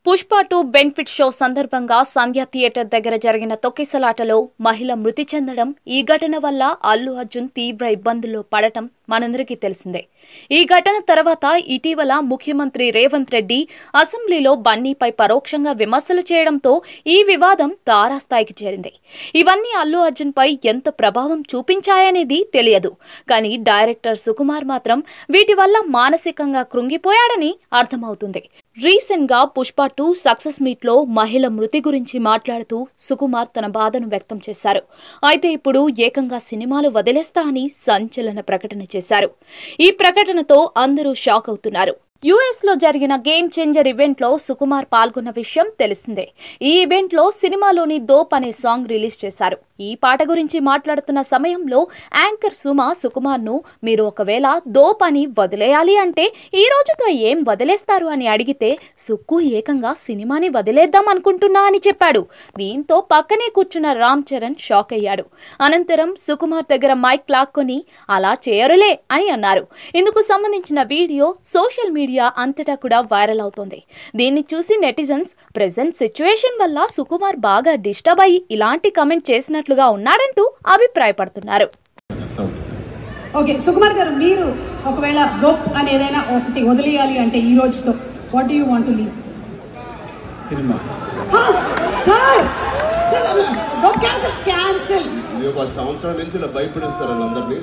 Pushpa 2 benefit show సందర్భంగా సంధ్య theatre దగ్గర జరిగిన తొక్కిసలాటలో మహిళ మృతి చెందడం, ఈ ఘటన వల్ల అల్లు అర్జున్ తీవ్ర ఇబ్బందుల్లో పడటం మనందరికీ తెలిసిందే. ఈ ఘటన తర్వాత ఇటీవల ముఖ్యమంత్రి రేవంత్ రెడ్డి అసెంబ్లీలో బన్నీపై పరోక్షంగా విమర్శలు చేయడంతో ఈ వివాదం తారాస్థాయికి చేరింది. ఇవన్నీ అల్లు అర్జున్ పై ఎంత ప్రభావం చూపించాయనేది తెలియదు. కానీ డైరెక్టర్ సుకుమార్ మాత్రం వీటి వల్ల మానసికంగా కృంగిపోయాడని అర్థమవుతుంది. రీసెంట్ గా పుష్ప 2 సక్సెస్ మీట్ లో మహిళ మృతి గురించి మాట్లాడుతూ సుకుమార్ తన బాధను వ్యక్తం చేశారు. అయితే ఇప్పుడు ఏకంగా సినిమాలు వదిలేస్తా అని సంచలన ప్రకటన చేశారు. ఈ ప్రకటనతో అందరూ షాక్ అవుతున్నారు. యుఎస్ లో జరిగిన గేమ్ చేంజర్ ఈవెంట్ లో సుకుమార్ పాల్గొన్న విషయం తెలిసిందే. ఈ ఈవెంట్ లో సినిమాలోని దోప్ అనే సాంగ్ రిలీజ్ చేశారు. ఈ పాట గురించి మాట్లాడుతున్న సమయంలో యాంకర్ సుమ సుకుమార్ ను మీరు ఒకవేళ దోప్ అని వదిలేయాలి అంటే ఈ రోజుతో ఏం వదిలేస్తారు అని అడిగితే సుక్కు ఏకంగా సినిమాని వదిలేద్దాం అనుకుంటున్నా అని చెప్పాడు. దీంతో పక్కనే కూర్చున్న రామ్ చరణ్ షాక్ అయ్యాడు. అనంతరం సుకుమార్ దగ్గర మైక్ లాక్కొని అలా చేయరులే అని అన్నారు. ఇందుకు సంబంధించిన వీడియో సోషల్ మీడియా అంతటా కూడా వైరల్ అవుతోంది. దీన్ని చూసి నెటిజన్స్ ప్రెజెంట్ సిచ్యువేషన్ వల్ల సుకుమార్ బాగా డిస్టర్బ్ అయ్యి ఇలాంటి కమెంట్ చేసినట్లుగా ఉన్నాడంటూ అభిప్రాయపడుతున్నారు. ఓకే సుకుమార్ గారు, మీరు ఒకవేళ డోప్ అని ఏదైనా ఒకటి వదిలేయాలి అంటే ఈ రోజుతో what do you want to leave? Cinema. Sir dope cancel. ఇది ఒక సంవత్సరం నుంచి ఇలా భయపడిస్తారు అందరినీ.